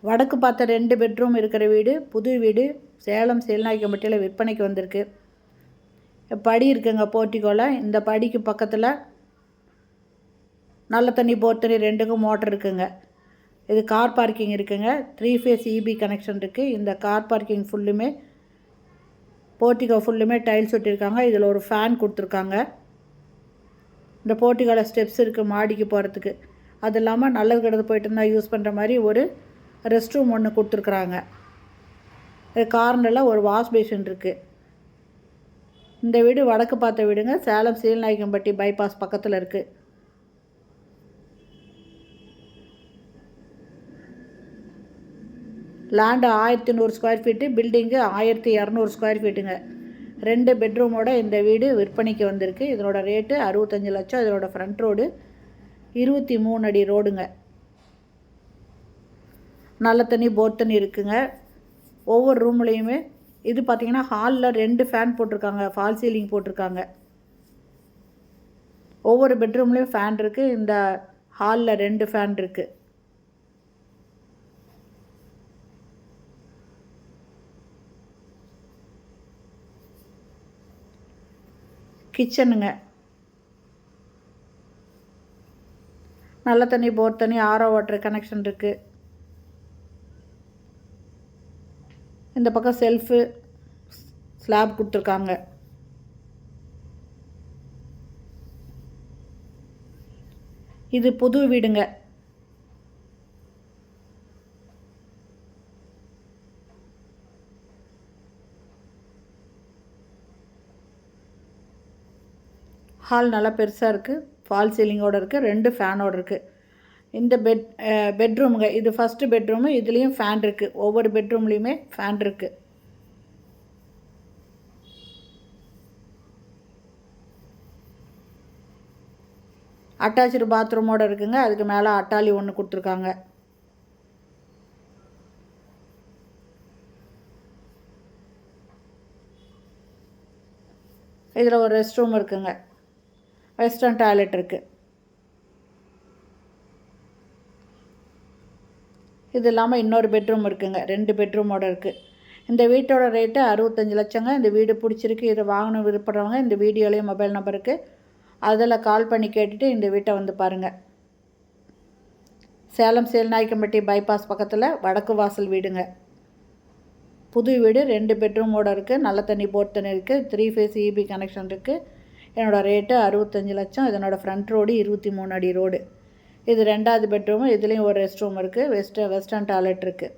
வடக்கு பார்த்த 2 பெட்ரூம் இருக்கிற வீடு, புது வீடு, சேலம் சீலநாயக்கம்பட்டியில் விற்பனைக்கு வந்திருக்கு. படி இருக்குங்க போர்ட்டிகோவில். இந்த படிக்கு பக்கத்தில் நல்ல தண்ணி போர் தண்ணி 2க்கும் மோட்டர் இருக்குங்க. இது கார் பார்க்கிங் இருக்குங்க. 3 ஃபேஸ் இபி கனெக்ஷன் இருக்குது. இந்த கார் பார்க்கிங் ஃபுல்லுமே போர்ட்டிகோ ஃபுல்லுமே டைல்ஸ் ஒட்டியிருக்காங்க. இதில் ஒரு ஃபேன் கொடுத்துருக்காங்க. இந்த போர்ட்டிகோவில் ஸ்டெப்ஸ் இருக்குது மாடிக்கு போகிறதுக்கு. அது இல்லாமல் நல்லது கிடந்து போயிட்டு இருந்தால் யூஸ் பண்ணுற மாதிரி ஒரு ரெஸ்ட் ரூம் ஒன்று கொடுத்துருக்குறாங்க. கார்னரில் ஒரு வாஷ் பேஷன் இருக்குது. இந்த வீடு வடக்கு பார்த்த வீடுங்க. சேலம் சீலநாயக்கம்பட்டி பைபாஸ் பக்கத்தில் இருக்குது. Land 1100 square feet, building 1200 square ஃபீட்டுங்க. 2 பெட்ரூமோட இந்த வீடு விற்பனைக்கு வந்திருக்கு. இதனோட ரேட்டு 65 லட்சம். இதனோட ஃப்ரண்ட் ரோடு 23 அடி ரோடுங்க. நல்ல தண்ணி போர் தண்ணி இருக்குங்க. ஒவ்வொரு ரூம்லேயுமே இது பார்த்திங்கன்னா ஹாலில் 2 ஃபேன் போட்டிருக்காங்க. ஃபால் சீலிங் போட்டிருக்காங்க. ஒவ்வொரு பெட்ரூம்லேயும் ஃபேன் இருக்குது. இந்த ஹாலில் 2 ஃபேன் இருக்குது. கிச்சனுங்க. நல்ல தண்ணி போர் தண்ணி ஆரோ வாட்டர் கனெக்ஷன் இருக்குது. இந்த பக்கம் செல்ஃபு ஸ்லாப் கொடுத்துருக்காங்க. இது புது வீடுங்க. ஹால் நல்லா பெருசாக இருக்குது. ஃபால் சீலிங்கோடு இருக்குது. 2 ஃபேனோடு இருக்குது. இந்த பெட்ரூமுங்க. இது ஃபஸ்ட்டு பெட்ரூமு. இதுலேயும் ஃபேன் இருக்குது. ஒவ்வொரு பெட்ரூம்லேயுமே ஃபேன் இருக்குது. அட்டாச்சு பாத்ரூமோடு இருக்குங்க. அதுக்கு மேலே அட்டாலி ஒன்று கொடுத்துருக்காங்க. இதில் ஒரு ரெஸ்ட் ரூம் இருக்குங்க. வெஸ்டர்ன் டாய்லெட் இருக்குது. இது இல்லாமல் இன்னொரு பெட்ரூம் இருக்குங்க. 2 பெட்ரூமோடு இருக்குது. இந்த வீட்டோட ரேட்டு 65 லட்சங்க. இந்த வீடு பிடிச்சிருக்கு. இதை வாங்கணும் விருப்பப்படுறவங்க இந்த வீடியோலேயும் மொபைல் நம்பருக்கு அதில் கால் பண்ணி கேட்டுட்டு இந்த வீட்டை வந்து பாருங்கள். சேலம் சீலநாயக்கம்பட்டி பைபாஸ் பக்கத்தில் வடக்கு வாசல் வீடுங்க. புது வீடு, 2 பெட்ரூமோடு இருக்குது. நல்ல தண்ணி போர் தண்ணி இருக்குது. 3 ஃபேஸ் இபி கனெக்ஷன் இருக்குது. என்னோடய ரேட்டு 65 லட்சம். இதனோட ஃப்ரண்ட் ரோடு 23 அடி ரோடு. இது 2வது பெட்ரூமு. இதுலேயும் ஒரு ரெஸ்ட் ரூம் இருக்குது. வெஸ்டர்ன் டாய்லெட் இருக்குது.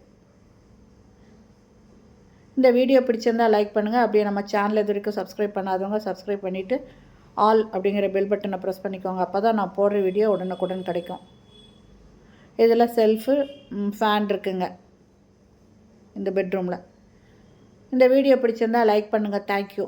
இந்த வீடியோ பிடிச்சிருந்தால் லைக் பண்ணுங்கள். அப்படியே நம்ம சேனல் இது வரைக்கும் சப்ஸ்கிரைப் பண்ணாதவங்க சப்ஸ்கிரைப் பண்ணிவிட்டு ஆல் அப்படிங்கிற பெல் பட்டனை ப்ரெஸ் பண்ணிக்கோங்க. அப்போ தான் நான் போடுற வீடியோ உடனுக்குடன் கிடைக்கும். இதில் செல்ஃபு ஃபேன் இருக்குங்க இந்த பெட்ரூமில். இந்த வீடியோ பிடிச்சிருந்தால் லைக் பண்ணுங்கள். தேங்க்யூ.